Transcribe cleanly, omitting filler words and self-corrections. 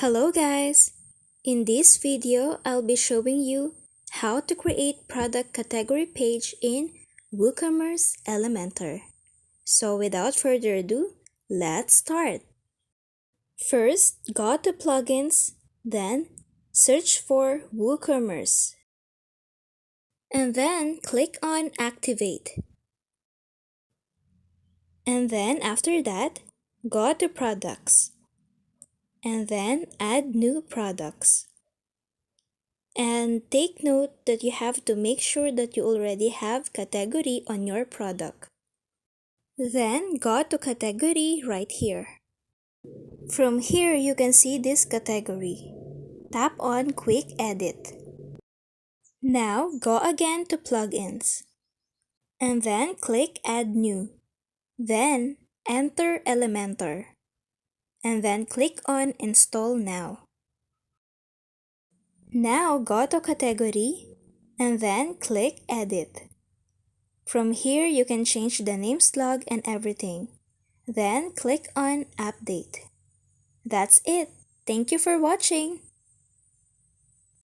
Hello guys! In this video, I'll be showing you how to create product category page in Woocommerce Elementor. So without further ado, let's start. First, go to Plugins, then search for Woocommerce. And then click on Activate. And then after that, go to Products. And then add new products. And take note that you have to make sure that you already have category on your product. Then go to category right here. From here, you can see this category. Tap on Quick Edit. Now go again to Plugins. And then click Add New. Then enter Elementor. And then click on Install Now. Now go to Category and then click Edit. From here, you can change the name slug and everything. Then click on Update. That's it. Thank you for watching.